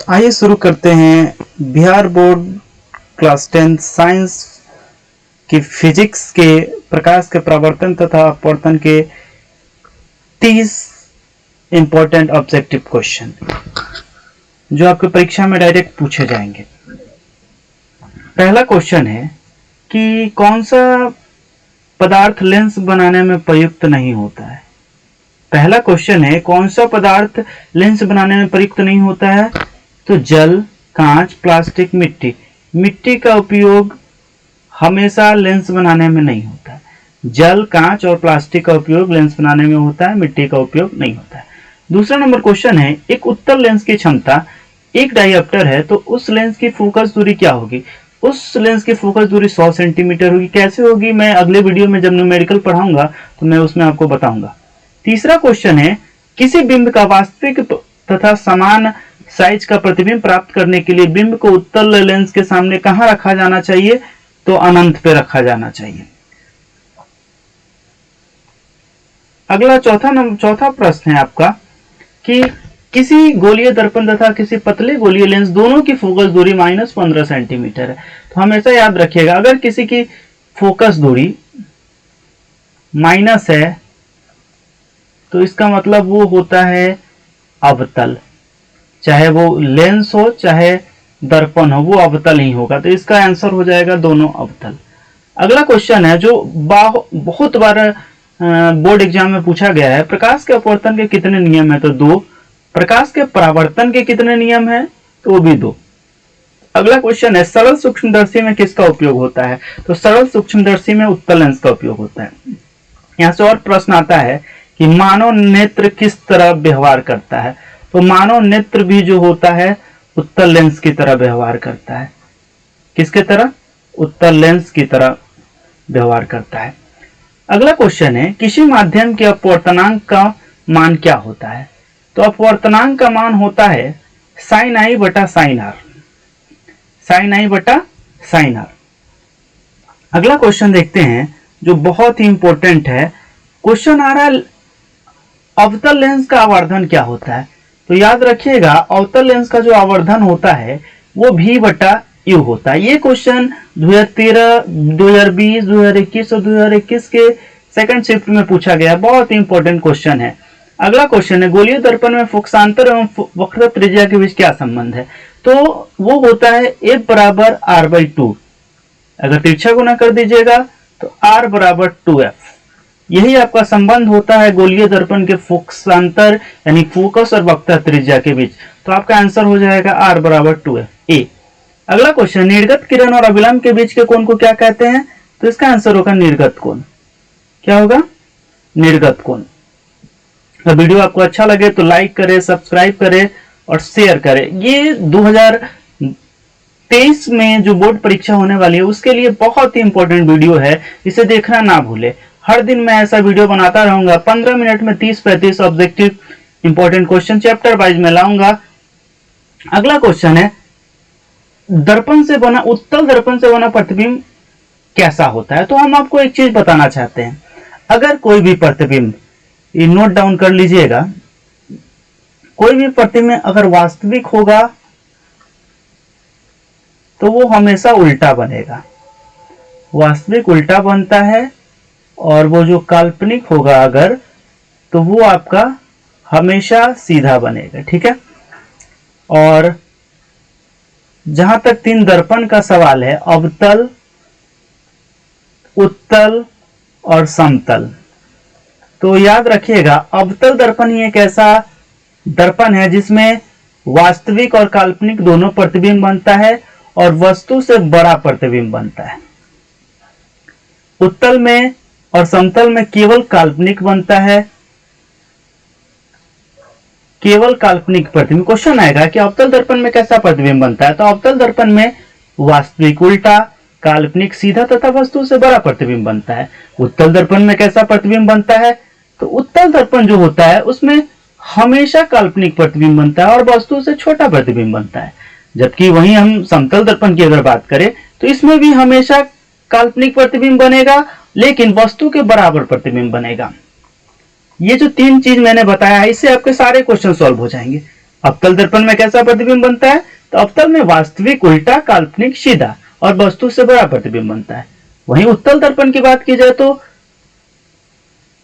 आइए शुरू करते हैं बिहार बोर्ड क्लास 10 साइंस की फिजिक्स के प्रकाश के प्रवर्तन तथा अपवर्तन के 30 इंपॉर्टेंट ऑब्जेक्टिव क्वेश्चन जो आपकी परीक्षा में डायरेक्ट पूछे जाएंगे। पहला क्वेश्चन है कि कौन सा पदार्थ लेंस बनाने में प्रयुक्त नहीं होता है। पहला क्वेश्चन है कौन सा पदार्थ लेंस बनाने में प्रयुक्त नहीं होता है। तो जल, कांच, प्लास्टिक, मिट्टी। मिट्टी का उपयोग हमेशा लेंस बनाने में नहीं होता है। जल, कांच और प्लास्टिक का उपयोग लेंस बनाने में होता है, मिट्टी का उपयोग नहीं होता है। दूसरा नंबर क्वेश्चन है एक उत्तल लेंस की क्षमता एक डायऑप्टर है तो उस लेंस की फोकस दूरी क्या होगी। उस लेंस की फोकस दूरी 100 सेंटीमीटर होगी। कैसे होगी मैं अगले वीडियो में जब न्यूमेरिकल पढ़ाऊंगा तो मैं उसमें आपको बताऊंगा। तीसरा क्वेश्चन है किसी बिंब का वास्तविक तथा समान साइज का प्रतिबिंब प्राप्त करने के लिए बिंब को उत्तल लेंस के सामने कहां रखा जाना चाहिए। तो अनंत पे रखा जाना चाहिए। अगला चौथा प्रश्न है आपका कि किसी गोलीय दर्पण तथा किसी पतले गोलीय लेंस दोनों की फोकस दूरी -15 सेंटीमीटर है। तो हमेशा याद रखिएगा अगर किसी की फोकस दूरी माइनस है तो इसका मतलब वो होता है अवतल, चाहे वो लेंस हो चाहे दर्पण हो वो अवतल ही होगा। तो इसका आंसर हो जाएगा दोनों अवतल। अगला क्वेश्चन है जो बहुत बार बोर्ड एग्जाम में पूछा गया है प्रकाश के अपवर्तन के कितने नियम है। तो 2। प्रकाश के परावर्तन के कितने नियम है। तो वो भी 2। अगला क्वेश्चन है सरल सूक्ष्मदर्शी में किसका उपयोग होता है। तो सरल सूक्ष्मदर्शी में उत्तल लेंस का उपयोग होता है। यहां से और प्रश्न आता है कि मानव नेत्र किस तरह व्यवहार करता है। तो मानव नेत्र भी जो होता है उत्तल लेंस की तरह व्यवहार करता है। किसके तरह? उत्तल लेंस की तरह व्यवहार करता है। अगला क्वेश्चन है किसी माध्यम के अपवर्तनांक का मान क्या होता है। तो अपवर्तनांक का मान होता है sin i बटा sin r। sin i बटा sin r। अगला क्वेश्चन देखते हैं जो बहुत ही इंपॉर्टेंट है। क्वेश्चन आ रहा है अवतल लेंस का आवर्धन क्या होता है। तो याद रखिएगा अवतल लेंस का जो आवर्धन होता है वो v बटा u होता है। ये क्वेश्चन 2013, 2020, 2021 और 2021 के सेकंड शिफ्ट में पूछा गया। बहुत ही इंपॉर्टेंट क्वेश्चन है। अगला क्वेश्चन है गोलीय दर्पण में फोकसांतर एवं वक्रता त्रिज्या के बीच क्या संबंध है। तो वो होता है F बराबर r/2। अगर तिरछा गुना कर दीजिएगा तो r बराबर 2f। यही आपका संबंध होता है गोलीय दर्पण के फोकसांतर यानी फोकस और वक्रता त्रिज्या के बीच। तो आपका आंसर हो जाएगा r बराबर 2f a। अगला क्वेश्चन निर्गत किरण और अभिलंब के बीच के कोण को क्या कहते हैं। तो इसका आंसर होगा निर्गत कोण। क्या होगा? निर्गत कोण। तो वीडियो आपको अच्छा लगे तो लाइक करें, सब्सक्राइब करें और शेयर करें। ये 2023 में जो बोर्ड परीक्षा होने वाली है उसके लिए बहुत ही इंपॉर्टेंट वीडियो है, इसे देखना ना भूले। हर दिन मैं ऐसा वीडियो बनाता रहूंगा। 15 मिनट में 30-35 objective important question chapter wise में लाऊंगा। अगला क्वेश्चन है दर्पण से बना उत्तल दर्पण से बना प्रतिबिंब कैसा होता है। तो हम आपको एक चीज बताना चाहते हैं। अगर कोई भी प्रतिबिंब, ये नोट डाउन कर लीजिएगा, कोई भी प्रतिबिंब अगर वास्तविक होगा तो वो हमेशा उल्टा बनेगा। वास्तविक उल्टा बनता है और वो जो काल्पनिक होगा अगर तो वो आपका हमेशा सीधा बनेगा। ठीक है। और जहां तक 3 दर्पण का सवाल है अवतल, उत्तल और समतल, तो याद रखिएगा अवतल दर्पण ही एक ऐसा दर्पण है जिसमें वास्तविक और काल्पनिक दोनों प्रतिबिंब बनता है और वस्तु से बड़ा प्रतिबिंब बनता है। उत्तल में और समतल में केवल काल्पनिक बनता है, केवल काल्पनिक प्रतिबिंब। क्वेश्चन आएगा कि अवतल दर्पण में कैसा प्रतिबिंब बनता है। तो अवतल दर्पण में वास्तविक उल्टा, काल्पनिक सीधा तथा वस्तु से बड़ा प्रतिबिंब बनता है। उत्तल दर्पण में कैसा प्रतिबिंब बनता है। तो उत्तल दर्पण जो होता है उसमें हमेशा काल्पनिक प्रतिबिंब बनता है और वस्तु से छोटा प्रतिबिंब बनता है। जबकि वहीं हम समतल दर्पण की अगर बात करें तो इसमें भी हमेशा काल्पनिक प्रतिबिंब बनेगा लेकिन वस्तु के बराबर प्रतिबिंब बनेगा। ये जो 3 चीज मैंने बताया इससे आपके सारे क्वेश्चन सॉल्व हो जाएंगे। अवतल दर्पण में कैसा प्रतिबिंब बनता है? तो अवतल में वास्तविक उल्टा, काल्पनिक सीधा और वस्तु से बड़ा प्रतिबिंब बनता है। वहीं उत्तल दर्पण की बात की जाए तो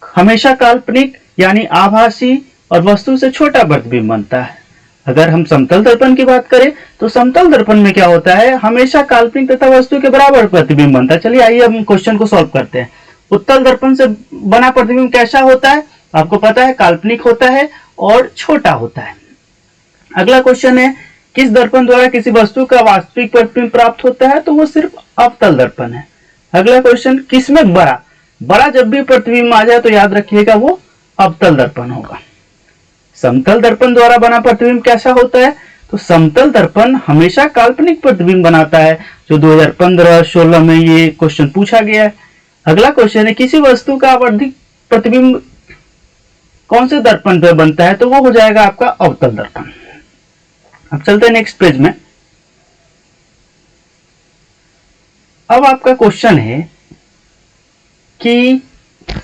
हमेशा काल्पनिक यानी आभासी और वस्तु से छोटा प्रतिबिंब बनता है। अगर हम समतल दर्पण की बात करें तो समतल दर्पण में क्या होता है? हमेशा काल्पनिक तथा वस्तु के बराबर प्रतिबिंब बनता है। चलिए आइए हम क्वेश्चन को सॉल्व करते हैं। उत्तल दर्पण से बना प्रतिबिंब कैसा होता है? आपको पता है काल्पनिक होता है और छोटा होता है। अगला क्वेश्चन है, किस दर्पण द्वारा किसी वस्तु का वास्तविक प्रतिबिंब प्राप्त होता है? तो वो सिर्फ अवतल दर्पण है। अगला क्वेश्चन, किसमें बड़ा जब भी प्रतिबिंब आ जाए तो याद रखिएगा वो अवतल दर्पण होगा। समतल दर्पण द्वारा बना प्रतिबिंब कैसा होता है? तो समतल दर्पण हमेशा काल्पनिक प्रतिबिंब बनाता है, जो 2015-16 में ये क्वेश्चन पूछा गया है। अगला क्वेश्चन है, किसी वस्तु का आवर्धिक प्रतिबिंब कौन से दर्पण पर बनता है? तो वो हो जाएगा आपका अवतल दर्पण। अब चलते हैं नेक्स्ट पेज में। अब आपका क्वेश्चन है कि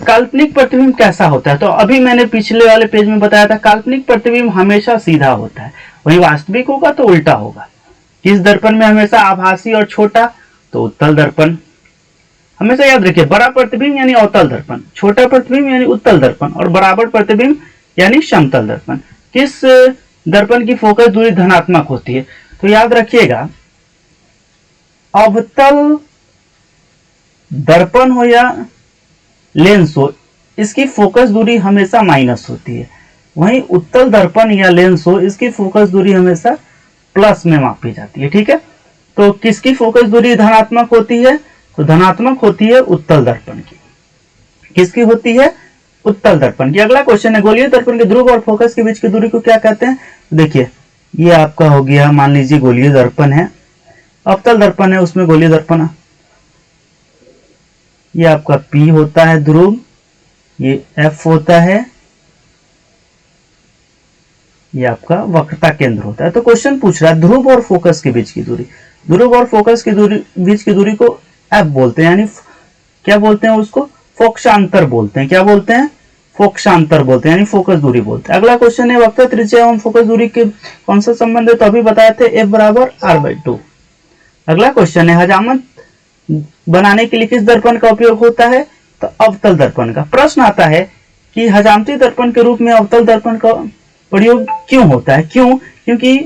काल्पनिक प्रतिबिंब कैसा होता है? तो अभी मैंने पिछले वाले पेज में बताया था काल्पनिक प्रतिबिंब हमेशा सीधा होता है, वहीं वास्तविक होगा तो उल्टा होगा। किस दर्पण में हमेशा आभासी और छोटा? तो उत्तल दर्पण। हमेशा याद रखिए, बड़ा प्रतिबिंब यानी अवतल दर्पण, छोटा प्रतिबिंब यानी उत्तल दर्पण और बराबर प्रतिबिंब यानी समतल दर्पण। किस दर्पण की फोकस दूरी धनात्मक होती है? तो याद रखिएगा, अवतल दर्पण हो या लेंस हो, इसकी फोकस दूरी हमेशा माइनस होती है। वहीं उत्तल दर्पण या लेंस हो, इसकी फोकस दूरी हमेशा प्लस में मापी जाती है। ठीक है, तो किसकी फोकस दूरी धनात्मक होती है? तो धनात्मक होती है उत्तल दर्पण की। किसकी होती है? उत्तल दर्पण की। अगला क्वेश्चन है, गोलीय दर्पण के ध्रुव और फोकस के बीच की दूरी को क्या कहते हैं? देखिए, ये आपका हो गया, मान लीजिए गोलीय दर्पण है, अवतल दर्पण है, उसमें गोलीय दर्पण, ये आपका P होता है ध्रुव, ये F होता है, ये आपका वक्रता केंद्र होता है। तो क्वेश्चन पूछ रहा है ध्रुव और फोकस के बीच की दूरी। ध्रुव और फोकस की दूरी, बीच की दूरी को F बोलते हैं, यानी क्या बोलते हैं उसको? फोकसांतर बोलते हैं। क्या बोलते हैं? फोकसांतर बोलते हैं, यानी फोकस दूरी बोलते हैं। अगला क्वेश्चन है, वक्रता त्रिज्या एवं फोकस दूरी के कौन सा संबंध है? तो अभी बताए थे F बराबर R/2। अगला क्वेश्चन है, हजामत बनाने के लिए किस दर्पण का उपयोग होता है? तो अवतल दर्पण का। प्रश्न आता है कि हजामती दर्पण के रूप में अवतल दर्पण का प्रयोग क्यों होता है? क्यों? क्योंकि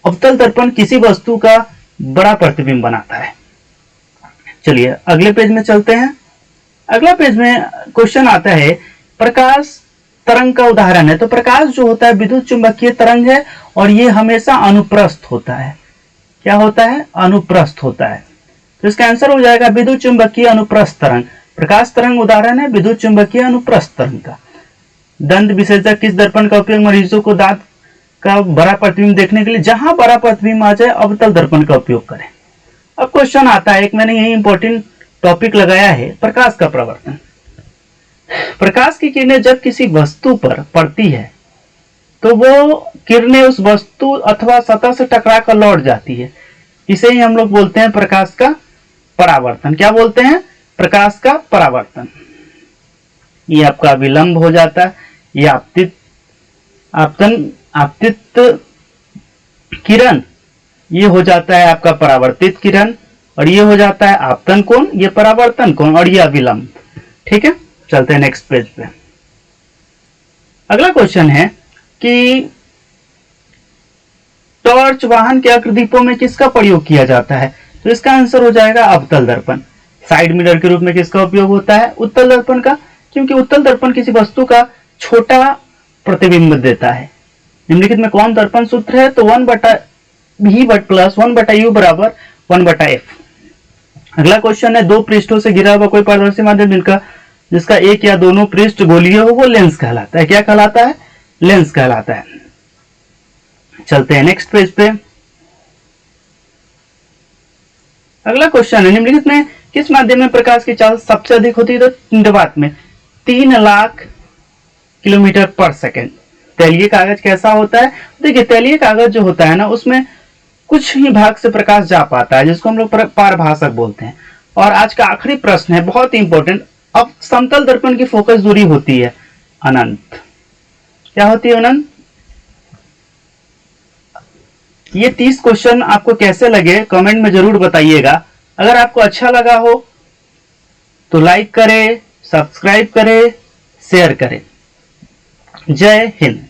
अवतल दर्पण किसी वस्तु का बड़ा प्रतिबिंब बनाता है। चलिए अगले पेज में चलते हैं। अगला पेज में क्वेश्चन आता है, प्रकाश तरंग का उदाहरण है। तो प्रकाश जो होता है विद्युत चुंबकीय तरंग है और ये हमेशा अनुप्रस्थ होता है। क्या होता है? अनुप्रस्थ होता है। तो इसका आंसर हो जाएगा विद्युत चुंबकीय अनुप्रस्थ तरंग। प्रकाश तरंग उदाहरण है विद्युत चुंबकीय अनुप्रस्थ तरंग का। दंत विशेषज्ञ किस दर्पण का उपयोग मरीजों को दांत का बड़ा प्रतिबिंब देखने के लिए, जहां बड़ा प्रतिबिंब आ जाए, अवतल दर्पण का उपयोग करें। अब क्वेश्चन आता है, एक मैंने यही इंपॉर्टेंट टॉपिक लगाया है, प्रकाश का प्रवर्तन। प्रकाश की किरणें जब किसी वस्तु पर पड़ती है तो वो किरणें उस वस्तु अथवा सतह से टकराकर लौट जाती है। इसे ही हम लोग बोलते हैं प्रकाश का परावर्तन। क्या बोलते हैं? प्रकाश का परावर्तन। ये आपका विलंब हो जाता है, ये आपतित किरण, ये हो जाता है आपका परावर्तित किरण, और ये हो जाता है आपतन कोण, ये परावर्तन कोण, और ये अविलंब। ठीक है, चलते हैं नेक्स्ट पेज पे। अगला क्वेश्चन है कि टॉर्च वाहन के अग्रदीपों में किसका प्रयोग किया जाता है? तो इसका आंसर हो जाएगा अवतल दर्पण। साइड मिरर के रूप में किसका उपयोग होता है? उत्तल दर्पण का, क्योंकि उत्तल दर्पण किसी वस्तु का छोटा प्रतिबिंब देता है। निम्नलिखित में कौन दर्पण सूत्र है? तो 1/V प्लस 1/U बराबर 1/F। अगला क्वेश्चन है, दो पृष्ठों से घिरा हुआ कोई पारदर्शी माध्यम जिसका एक या दोनों पृष्ठ गोलीय हो, वो लेंस कहलाता है। क्या कहलाता है? लेंस कहलाता है। चलते हैं नेक्स्ट पेज पे। अगला क्वेश्चन है, निम्नलिखित में किस माध्यम में प्रकाश की चाल सबसे अधिक होती है? तो निर्वात में 3 लाख किलोमीटर पर सेकेंड। तैलीय कागज कैसा होता है? देखिए, तैलीय कागज जो होता है ना, उसमें कुछ ही भाग से प्रकाश जा पाता है, जिसको हम लोग पारभासक बोलते हैं। और आज का आखिरी प्रश्न है, बहुत ही इंपॉर्टेंट। अब समतल दर्पण की फोकस दूरी होती है अनंत। क्या होती है? अनंत। ये 30 क्वेश्चन आपको कैसे लगे कमेंट में जरूर बताइएगा। अगर आपको अच्छा लगा हो तो लाइक करें, सब्सक्राइब करें, शेयर करें। जय हिंद।